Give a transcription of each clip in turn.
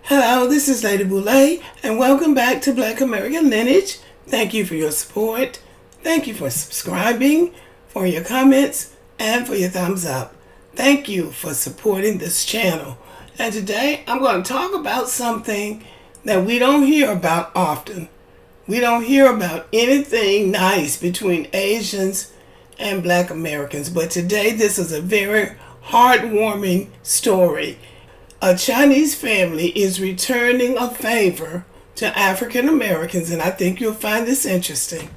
Hello, this is Lady Boulay, and welcome back to Black American Lineage. Thank you for your support. Thank you for subscribing, for your comments, and for your thumbs up. Thank you for supporting this channel. And today, I'm going to talk about something that we don't hear about often. We don't hear about anything nice between Asians and Black Americans. But today, this is a very heartwarming story. A Chinese family is returning a favor to African Americans, and I think you'll find this interesting.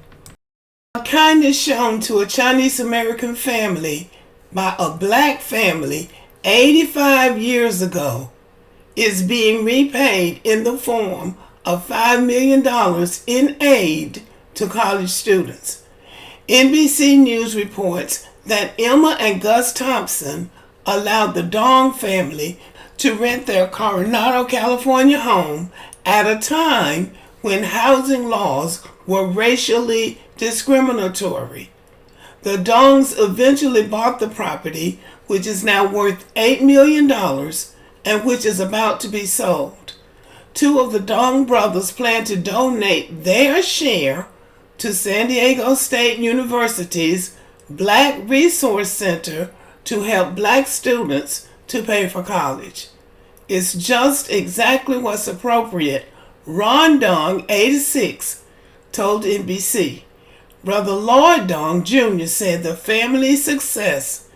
A kindness shown to a Chinese American family by a Black family 85 years ago is being repaid in the form of $5 million in aid to college students. NBC News reports that Emma and Gus Thompson allowed the Dong family to rent their Coronado, California home at a time when housing laws were racially discriminatory. The Dongs eventually bought the property, which is now worth $8 million and which is about to be sold. Two of the Dong brothers plan to donate their share to San Diego State University's Black Resource Center to help Black students to pay for college. It's just exactly what's appropriate, Ron Dong, 86, told NBC. Brother Lloyd Dong Jr. said the family's success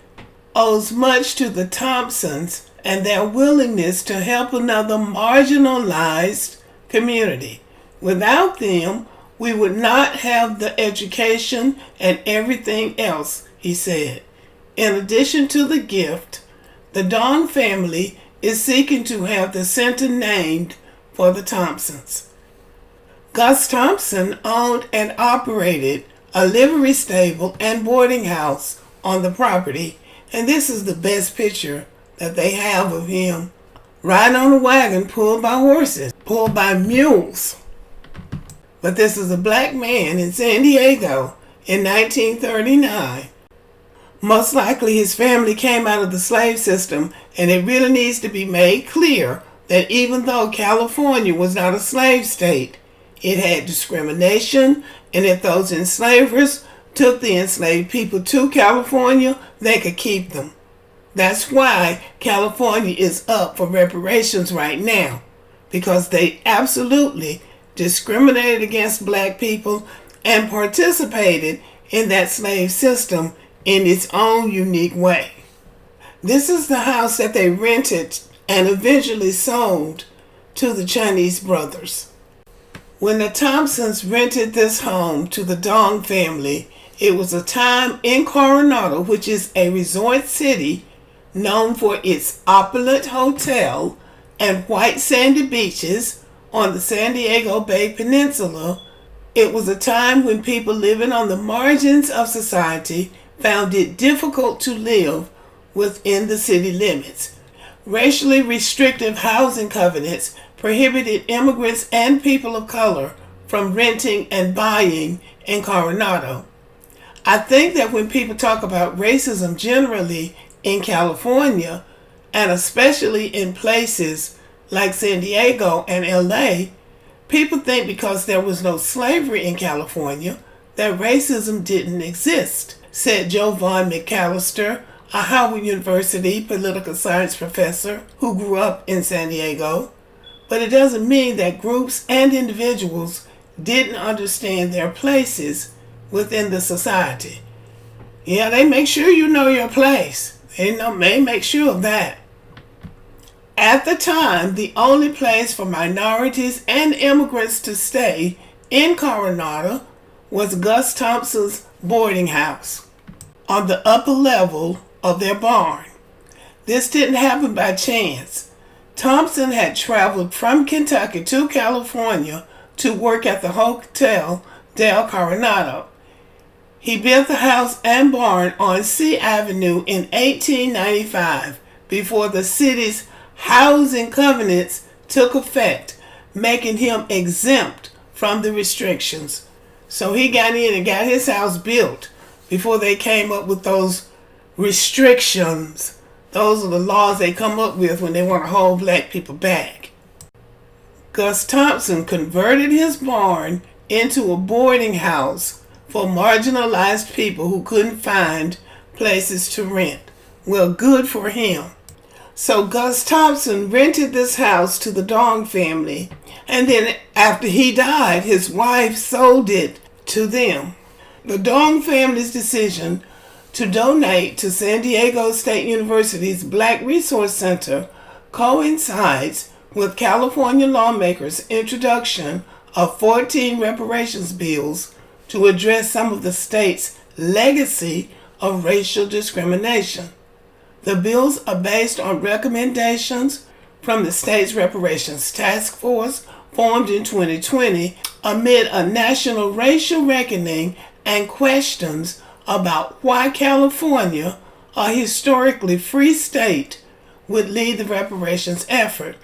owes much to the Thompsons and their willingness to help another marginalized community. Without them, we would not have the education and everything else, he said. In addition to the gift, the Dong family is seeking to have the center named for the Thompsons. Gus Thompson owned and operated a livery stable and boarding house on the property, and this is the best picture that they have of him riding on a wagon pulled by horses, pulled by mules. But this is a Black man in San Diego in 1939. Most likely his family came out of the slave system, and it really needs to be made clear that even though California was not a slave state, it had discrimination, and if those enslavers took the enslaved people to California, they could keep them. That's why California is up for reparations right now, because they absolutely discriminated against Black people and participated in that slave system in its own unique way. This is the house that they rented and eventually sold to the Chinese brothers. When the Thompsons rented this home to the Dong family, it was a time in Coronado, which is a resort city known for its opulent hotel and white sandy beaches on the San Diego Bay Peninsula. It was a time when people living on the margins of society found it difficult to live within the city limits. Racially restrictive housing covenants prohibited immigrants and people of color from renting and buying in Coronado. I think that when people talk about racism generally in California, and especially in places like San Diego and LA, people think because there was no slavery in California that racism didn't exist, said Jovan McAllister, a Howard University political science professor who grew up in San Diego. But it doesn't mean that groups and individuals didn't understand their places within the society. Yeah, they make sure you know your place. They make sure of that. At the time, the only place for minorities and immigrants to stay in Coronado was Gus Thompson's boarding house on the upper level of their barn. This didn't happen by chance. Thompson had traveled from Kentucky to California to work at the Hotel del Coronado. He built the house and barn on C Avenue in 1895 before the city's housing covenants took effect, making him exempt from the restrictions. So he got in and got his house built before they came up with those restrictions. Those are the laws they come up with when they want to hold Black people back. Gus Thompson converted his barn into a boarding house for marginalized people who couldn't find places to rent. Well, good for him. So Gus Thompson rented this house to the Dong family, and then after he died, his wife sold it to them. The Dong family's decision to donate to San Diego State University's Black Resource Center coincides with California lawmakers' introduction of 14 reparations bills to address some of the state's legacy of racial discrimination. The bills are based on recommendations from the state's reparations task force formed in 2020 amid a national racial reckoning and questions about why California, a historically free state, would lead the reparations effort.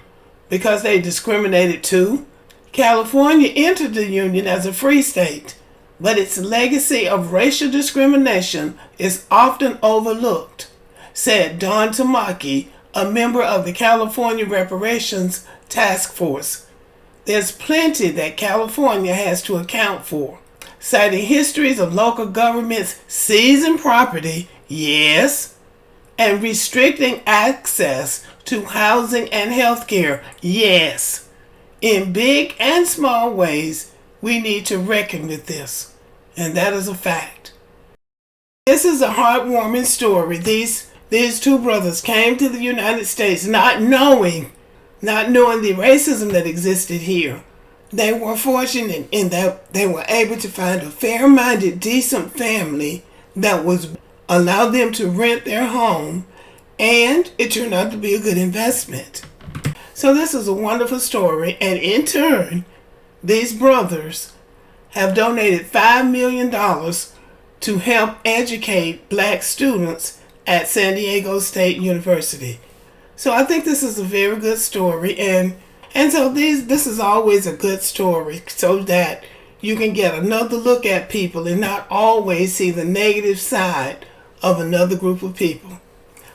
Because they discriminated too? California entered the Union as a free state, but its legacy of racial discrimination is often overlooked, said Don Tamaki, a member of the California Reparations Task Force. There's plenty that California has to account for, citing histories of local governments seizing property, yes, and restricting access to housing and health care, yes. In big and small ways, we need to reckon with this, and that is a fact. This is a heartwarming story. These two brothers came to the United States not knowing the racism that existed here. They were fortunate in that they were able to find a fair-minded, decent family that was allowed them to rent their home, and it turned out to be a good investment. So this is a wonderful story, and in turn, these brothers have donated $5 million to help educate black students at San Diego State University. So I think this is a very good story, and so this is always a good story so that you can get another look at people and not always see the negative side of another group of people.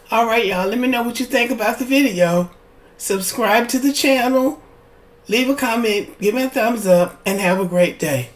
All right, y'all, let me know what you think about the video. Subscribe to the channel, leave a comment, give me a thumbs up, and have a great day.